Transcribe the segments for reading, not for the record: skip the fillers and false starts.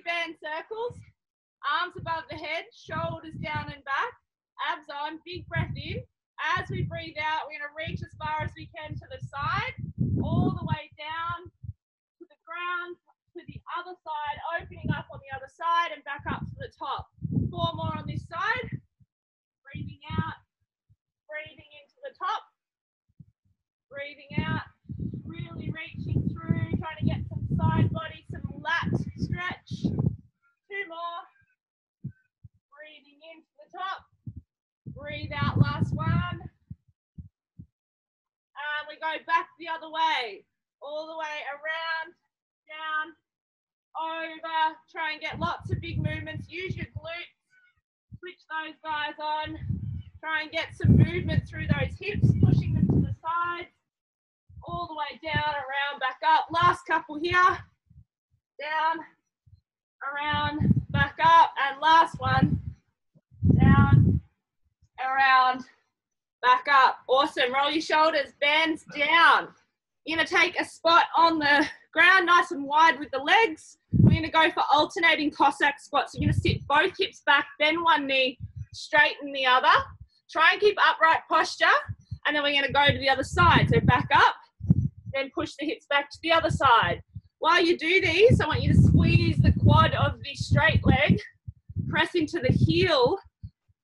band circles, arms above the head, shoulders down and back, abs on, big breath in. As we breathe out, we're going to reach as far as we can to the side, all the way down to the ground, to the other side, opening up on the other side and back up to the top. 4 more on this side. Breathing out, breathing into the top, breathing out, really reaching through, trying to get some side body, some lat stretch. 2 more. Breathing into the top. Breathe out, last one. And we go back the other way, all the way around, down, over. Try and get lots of big movements. Use your glutes. Switch those guys on. Try and get some movement through those hips, pushing them to the sides. All the way down, around, back up. Last couple here. Down, around, back up. And last one. Down, around, back up. Awesome. Roll your shoulders, bands down. You're going to take a spot on the ground, nice and wide with the legs. We're going to go for alternating Cossack squats. You're going to sit both hips back, bend one knee, straighten the other. Try and keep upright posture. And then we're going to go to the other side. So back up, then push the hips back to the other side. While you do these, I want you to squeeze the quad of the straight leg, press into the heel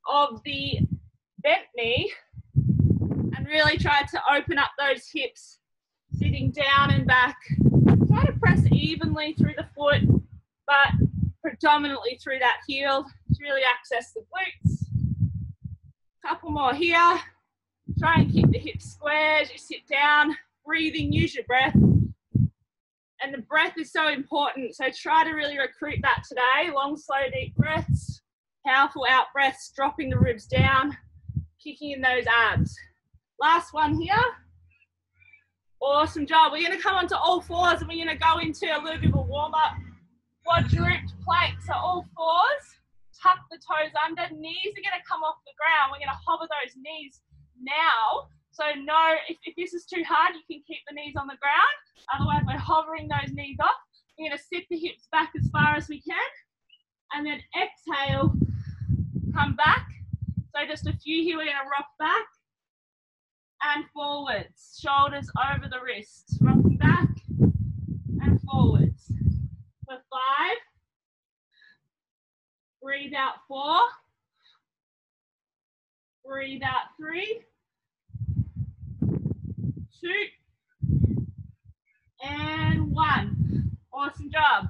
of the bent knee, and really try to open up those hips, sitting down and back. Try to press evenly through the foot, but predominantly through that heel to really access the glutes. Couple more here. Try and keep the hips square as you sit down, breathing, use your breath. And the breath is so important, so try to really recruit that today. Long, slow, deep breaths, powerful out breaths, dropping the ribs down, kicking in those abs. Last one here. Awesome job. We're going to come onto all fours and we're going to go into a little bit of a warm-up quadruped plank. So all fours, tuck the toes under, knees are going to come off the ground. We're going to hover those knees now. So no, if this is too hard, you can keep the knees on the ground. Otherwise, we're hovering those knees off. We're going to sit the hips back as far as we can. And then exhale, come back. So just a few here, we're going to rock back and forwards. Shoulders over the wrists, rocking back and forwards. For 5. Breathe out 4. Breathe out 3. 2 and 1. Awesome job.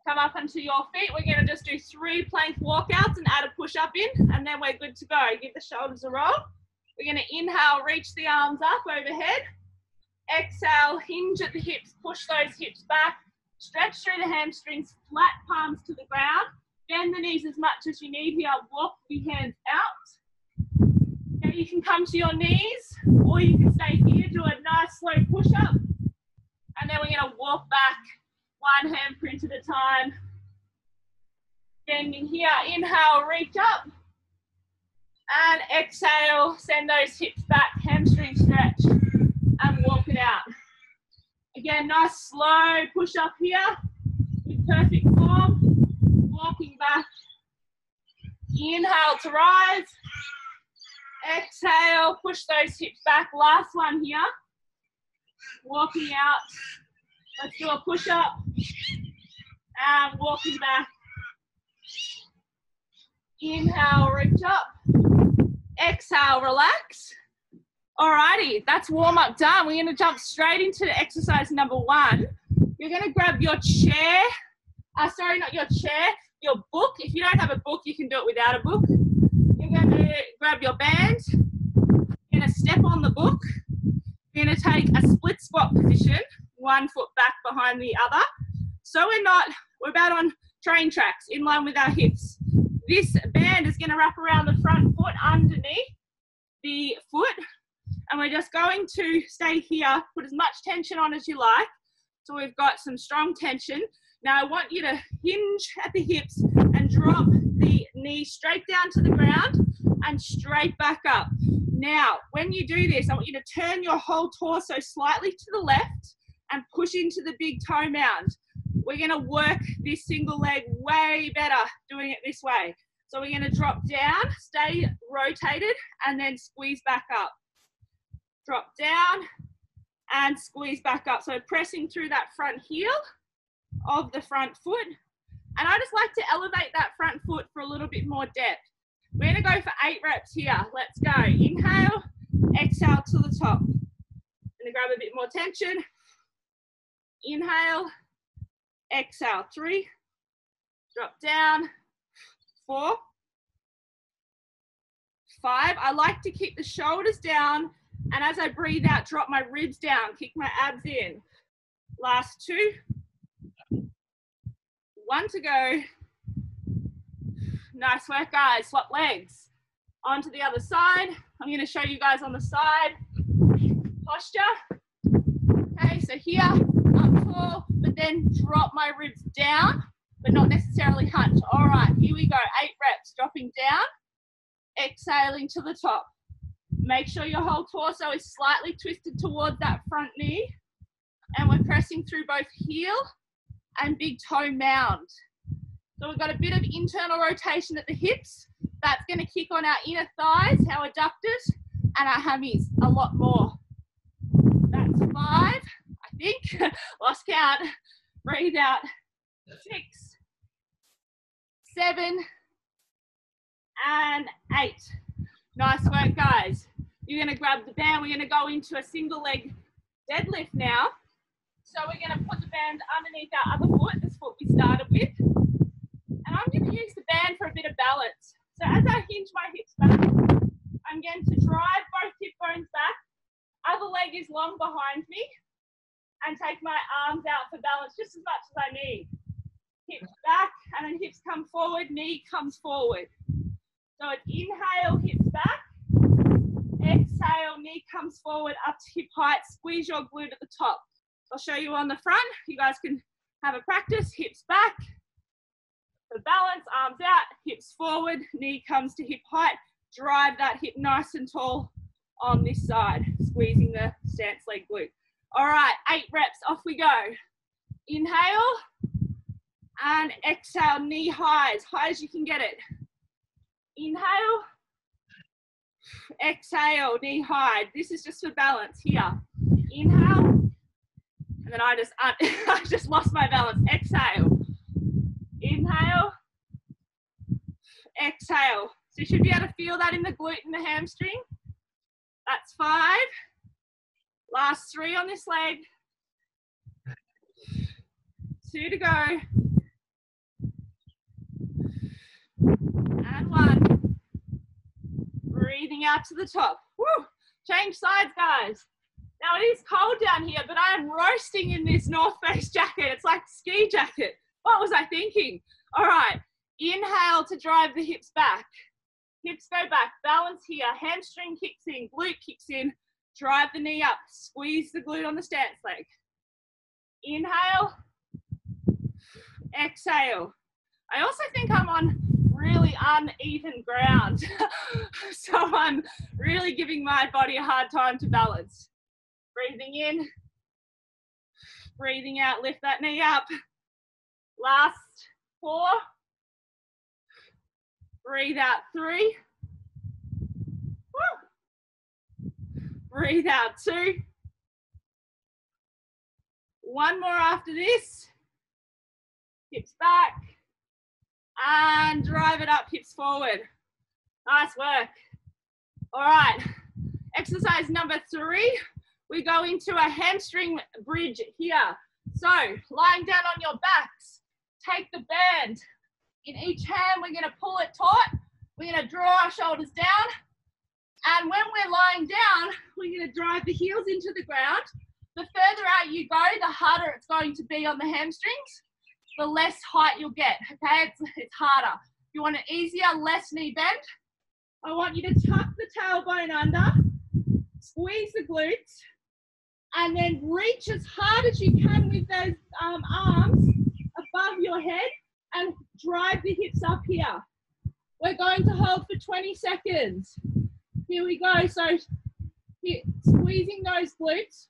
Come up onto your feet. We're going to just do 3 plank walkouts and add a push-up in, and then we're good to go. Give the shoulders a roll. We're going to inhale, reach the arms up overhead. Exhale, hinge at the hips, push those hips back. Stretch through the hamstrings, flat palms to the ground. Bend the knees as much as you need here. Walk the hands out. Okay, you can come to your knees, or you can stay here, do a nice slow push-up. And then we're going to walk back, one handprint at a time. Bending here, inhale, reach up. And exhale, send those hips back, hamstring stretch, and walk it out. Again, nice slow push-up here with perfect form. Walking back. Inhale to rise. Exhale, push those hips back. Last one here. Walking out. Let's do a push-up. And walking back. Inhale, reach up. Exhale, relax. Alrighty, that's warm-up done. We're going to jump straight into exercise number 1. You're going to grab your chair. Sorry, not your chair, your book. If you don't have a book, you can do it without a book. You're going to grab your band. You're going to step on the book. You're going to take a split squat position, 1 foot back behind the other. So we're about on train tracks, in line with our hips. This band is going to wrap around the front foot underneath the foot. And we're just going to stay here, put as much tension on as you like. So we've got some strong tension. Now I want you to hinge at the hips and drop the knee straight down to the ground and straight back up. Now, when you do this, I want you to turn your whole torso slightly to the left and push into the big toe mound. we're going to work this single leg way better doing it this way. So we're going to drop down, stay rotated, and then squeeze back up. Drop down and squeeze back up. So pressing through that front heel of the front foot. And I just like to elevate that front foot for a little bit more depth. We're going to go for 8 reps here. Let's go. Inhale, exhale to the top. I'm going to grab a bit more tension. Inhale, exhale. 3, drop down. 4, 5. I like to keep the shoulders down, and as I breathe out, drop my ribs down, kick my abs in. Last 2. 1 to go. Nice work, guys. Swap legs. Onto the other side. I'm going to show you guys on the side posture. Okay, so here, up tall, but then drop my ribs down, but not necessarily hunch. All right, here we go. 8 reps, dropping down, exhaling to the top. Make sure your whole torso is slightly twisted towards that front knee, and we're pressing through both heel and big toe mound. So we've got a bit of internal rotation at the hips. That's going to kick on our inner thighs, our adductors, and our hammies a lot more. That's 5, I think. Lost count. Breathe out. 6, 7, and 8. Nice work, guys. You're going to grab the band. We're going to go into a single leg deadlift now. So we're going to put the band underneath our other foot, this foot we started with. And I'm going to use the band for a bit of balance. So as I hinge my hips back, I'm going to drive both hip bones back. Other leg is long behind me. And take my arms out for balance just as much as I need. Hips back, and then hips come forward, knee comes forward. So it's inhale, hips back. Exhale, knee comes forward up to hip height. Squeeze your glute at the top. I'll show you on the front. You guys can have a practice. Hips back. For balance, arms out, hips forward, knee comes to hip height. Drive that hip nice and tall on this side, squeezing the stance leg glute. All right, 8 reps, off we go. Inhale and exhale, knee high as you can get it. Inhale, exhale, knee high. This is just for balance here. Inhale, and then I just lost my balance. Exhale, inhale, exhale. So you should be able to feel that in the glute and the hamstring. That's 5. Last 3 on this leg. 2 to go. And 1. Breathing out to the top. Woo! Change sides, guys. Now it is cold down here, but I am roasting in this North Face jacket. It's like a ski jacket. What was I thinking? All right. Inhale to drive the hips back. Hips go back. Balance here. Hamstring kicks in. Glute kicks in. Drive the knee up. Squeeze the glute on the stance leg. Inhale. Exhale. I also think I'm on really uneven ground. So I'm really giving my body a hard time to balance. Breathing in. Breathing out. Lift that knee up. Last 4. Breathe out. 3. Woo. Breathe out. 2. 1 more after this. Hips back. And drive it up, hips forward. Nice work. All right. Exercise number 3. We go into a hamstring bridge here. So lying down on your backs, take the band. In each hand, we're going to pull it taut. We're going to draw our shoulders down. And when we're lying down, we're going to drive the heels into the ground. The further out you go, the harder it's going to be on the hamstrings, the less height you'll get, okay? It's harder. If you want an easier, less knee bend, I want you to tuck the tailbone under, squeeze the glutes, and then reach as hard as you can with those arms above your head and drive the hips up here. We're going to hold for 20 seconds. Here we go. So here, squeezing those glutes,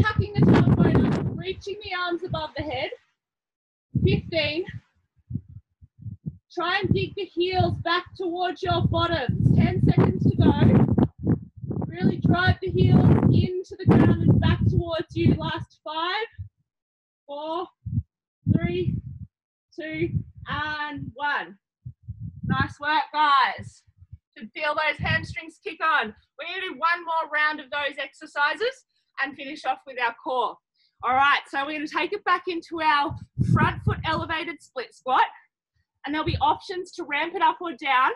tucking the tailbone up, reaching the arms above the head, 15. Try and dig the heels back towards your bottoms. 10 seconds to go. Really drive the heels into the ground and back towards you. Last 5, 4, 3, 2, and 1. Nice work, guys. Should feel those hamstrings kick on. We're going to do one more round of those exercises and finish off with our core. All right, so we're going to take it back into our front foot elevated split squat, and there'll be options to ramp it up or down.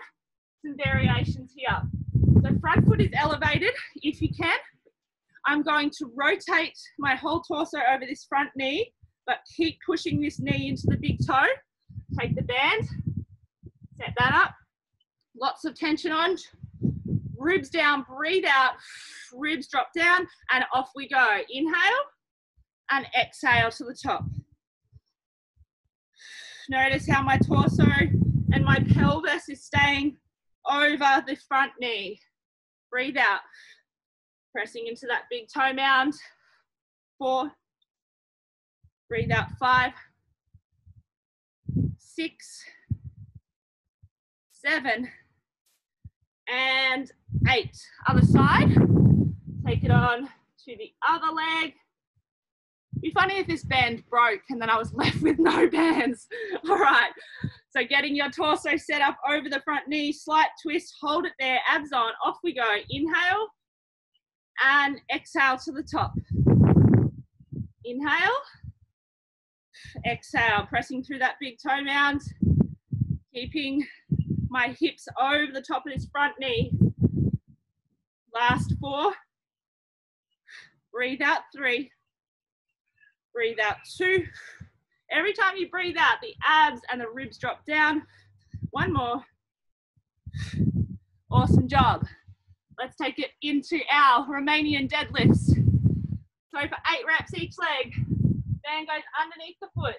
Some variations here. So front foot is elevated if you can. I'm going to rotate my whole torso over this front knee, but keep pushing this knee into the big toe. Take the band, set that up. Lots of tension on. Ribs down, breathe out. Ribs drop down, and off we go. Inhale and exhale to the top. Notice how my torso and my pelvis is staying over the front knee. Breathe out. Pressing into that big toe mound. 4. Breathe out. 5, 6, 7, and 8. Other side. Take it on to the other leg. It'd be funny if this band broke and then I was left with no bands. All right. So getting your torso set up over the front knee, slight twist, hold it there, abs on, off we go. Inhale and exhale to the top. Inhale, exhale, pressing through that big toe mound, keeping my hips over the top of this front knee. Last 4. Breathe out. 3. Breathe out. 2. Every time you breathe out, the abs and the ribs drop down. 1 more. Awesome job. Let's take it into our Romanian deadlifts. So for 8 reps each leg, band goes underneath the foot.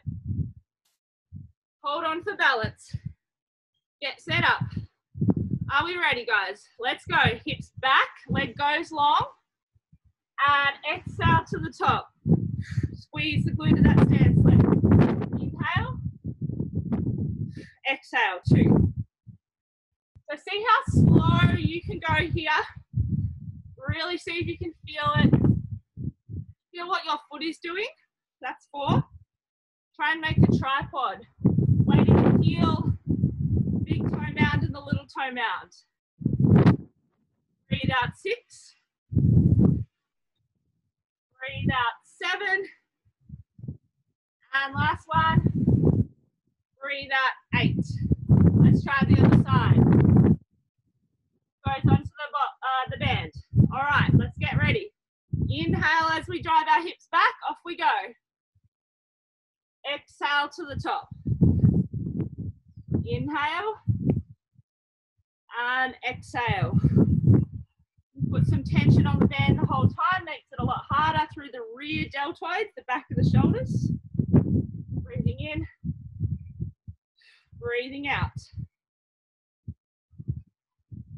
Hold on for balance. Get set up. Are we ready, guys? Let's go. Hips back, leg goes long, and exhale to the top. Squeeze the glute of that stance leg. Inhale, exhale, 2. So see how slow you can go here. Really see if you can feel it. Feel what your foot is doing. That's 4. Try and make a tripod. Weighting the heel, big toe mound and the little toe mound. Breathe out. 6. Breathe out. 7. And last one. Breathe out. 8. Let's try the other side. Goes onto the band. All right, let's get ready. Inhale as we drive our hips back. Off we go. Exhale to the top. Inhale and exhale. Put some tension on the band the whole time. Makes it a lot harder through the rear deltoids, the back of the shoulders. Breathing in. Breathing out.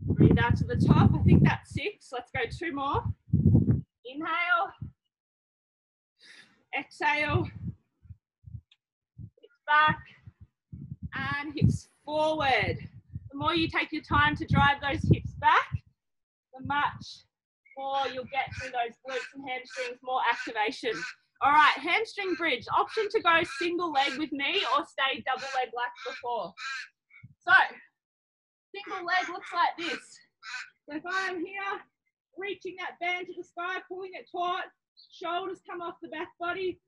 Breathe out to the top. I think that's 6. Let's go 2 more. Inhale. Exhale. Hips back. And hips forward. The more you take your time to drive those hips back, the much more you'll get through those glutes and hamstrings, more activation. All right, hamstring bridge. Option to go single leg with me or stay double leg like before. So, single leg looks like this. So if I'm here, reaching that band to the sky, pulling it taut, shoulders come off the back body,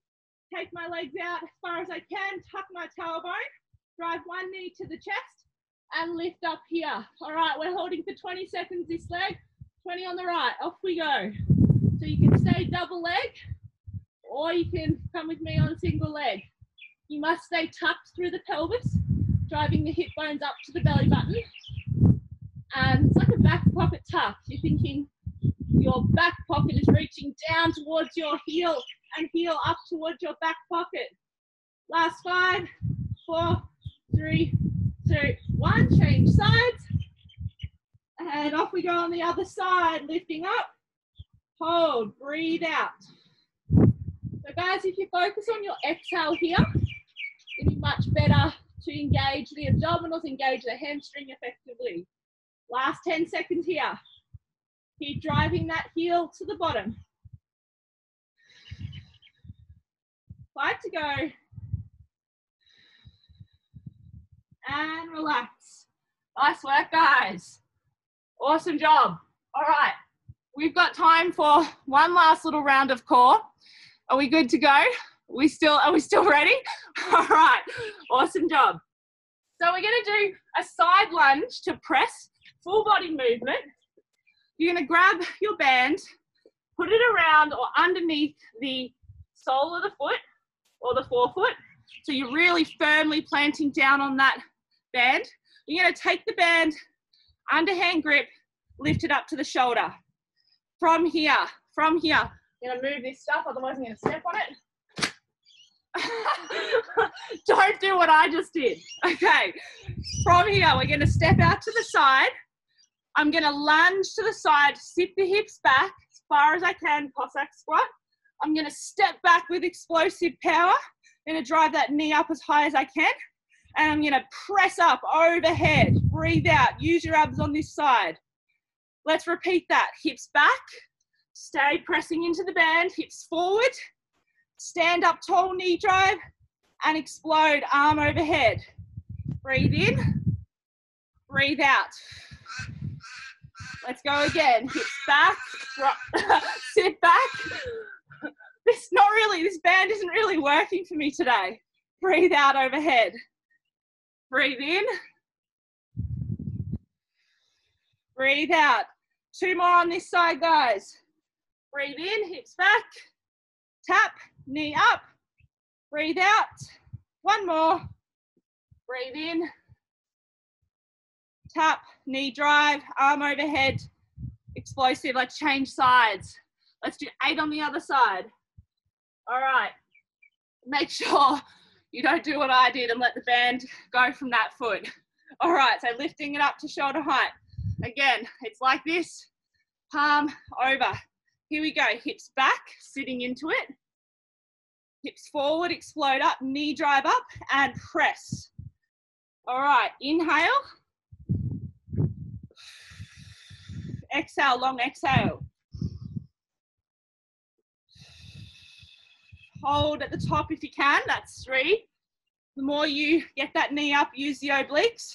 take my legs out as far as I can, tuck my tailbone, drive one knee to the chest, and lift up here. All right, we're holding for 20 seconds this leg, 20 on the right, off we go. So you can stay double leg, or you can come with me on single leg. You must stay tucked through the pelvis, driving the hip bones up to the belly button. And it's like a back pocket tuck. You're thinking your back pocket is reaching down towards your heel and heel up towards your back pocket. Last 5, 4, 3, 2, 1. Change sides. And off we go on the other side, lifting up. Hold, breathe out. So guys, if you focus on your exhale here, it working much better to engage the abdominals, engage the hamstring effectively. Last 10 seconds here. Keep driving that heel to the bottom. 5 to go. And relax. Nice work, guys. Awesome job. All right. We've got time for one last little round of core. Are we good to go? Are we still ready? All right. Awesome job. So we're going to do a side lunge to press, full body movement. You're going to grab your band, put it around or underneath the sole of the foot or the forefoot. So you're really firmly planting down on that band. You're going to take the band, underhand grip, lift it up to the shoulder. From here, I'm going to move this stuff, otherwise I'm going to step on it. Don't do what I just did. Okay, from here, we're going to step out to the side. I'm going to lunge to the side, sit the hips back as far as I can, Cossack squat. I'm going to step back with explosive power. I'm going to drive that knee up as high as I can. And I'm going to press up overhead. Breathe out. Use your abs on this side. Let's repeat that. Hips back. Stay pressing into the band. Hips forward. Stand up tall, knee drive. And explode, arm overhead. Breathe in. Breathe out. Let's go again. Hips back. Drop. Sit back. This band isn't really working for me today. Breathe out overhead. Breathe in. Breathe out. 2 more on this side, guys. Breathe in, hips back. Tap, knee up. Breathe out. 1 more. Breathe in. Tap, knee drive, arm overhead. Explosive. Let's change sides. Let's do 8 on the other side. All right. Make sure you don't do what I did and let the band go from that foot. All right, so lifting it up to shoulder height. Again, it's like this, palm over. Here we go, hips back, sitting into it. Hips forward, explode up, knee drive up, and press. All right, inhale. Exhale, long exhale. Hold at the top if you can, that's 3. The more you get that knee up, use the obliques.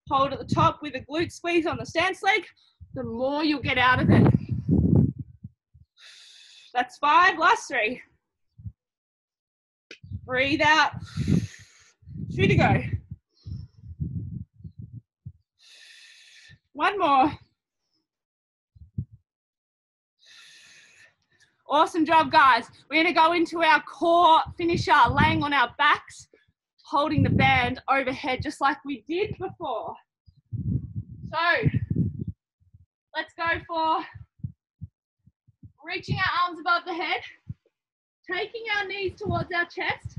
Hold at the top with a glute squeeze on the stance leg, the more you'll get out of it. That's 5, last 3. Breathe out. 2 to go. 1 more. Awesome job, guys. We're going to go into our core finisher, laying on our backs, holding the band overhead just like we did before. So let's go for reaching our arms above the head, taking our knees towards our chest.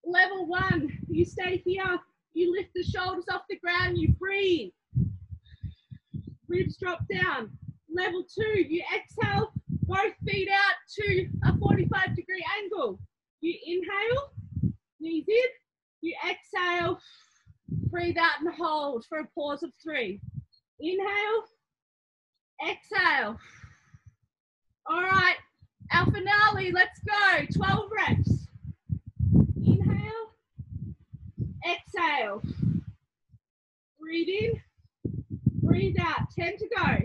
Level 1, you stay here, you lift the shoulders off the ground, you breathe. Ribs drop down. Level 2, you exhale, both feet out to a 45-degree angle. You inhale, knees in, you exhale, breathe out and hold for a pause of 3. Inhale, exhale. All right, our finale, let's go. 12 reps. Inhale, exhale. Breathe in, breathe out. 10 to go.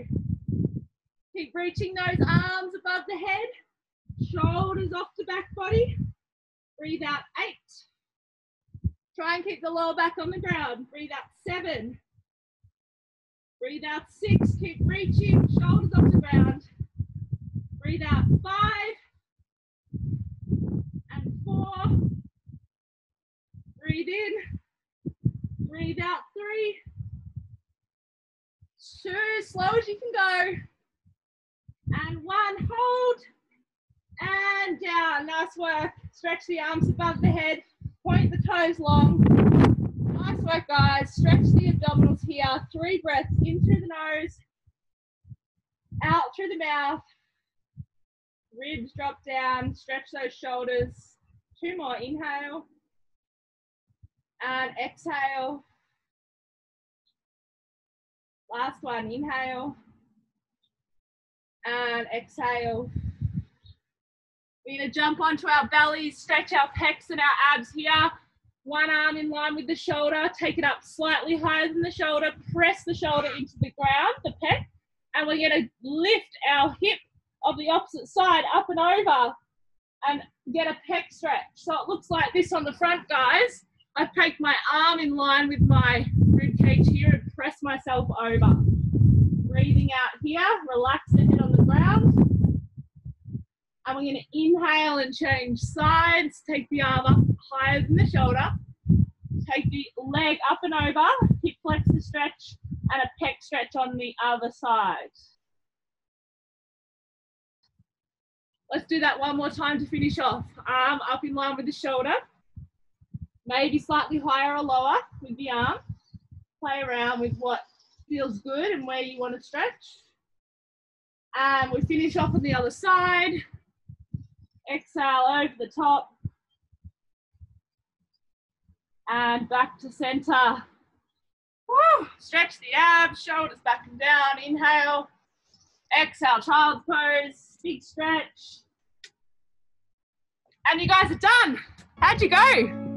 Keep reaching those arms above the head, shoulders off the back body. Breathe out, 8. Try and keep the lower back on the ground. Breathe out, 7. Breathe out, 6. Keep reaching, shoulders off the ground. Breathe out, 5. And 4. Breathe in. Breathe out, 3. 2. Slow as you can go. And 1. Hold. And down. Nice work. Stretch the arms above the head. Point the toes long. Nice work, guys. Stretch the abdominals here. 3 breaths in through the nose, out through the mouth. Ribs drop down. Stretch those shoulders. 2 more. Inhale. And exhale. Last one, inhale. And exhale. We're going to jump onto our bellies, stretch our pecs and our abs here. One arm in line with the shoulder, take it up slightly higher than the shoulder, press the shoulder into the ground, the pec, and we're going to lift our hip of the opposite side up and over and get a pec stretch. So it looks like this on the front, guys. I take my arm in line with my rib cage here and press myself over. Breathing out here, relax the head on the ground. And we're going to inhale and change sides. Take the arm up higher than the shoulder. Take the leg up and over, hip flexor stretch, and a pec stretch on the other side. Let's do that one more time to finish off. Arm up in line with the shoulder. Maybe slightly higher or lower with the arm. Play around with what feels good and where you want to stretch. And we finish off on the other side. Exhale over the top. And back to center. Woo! Stretch the abs, shoulders back and down. Inhale. Exhale, child's pose. Big stretch. And you guys are done. How'd you go?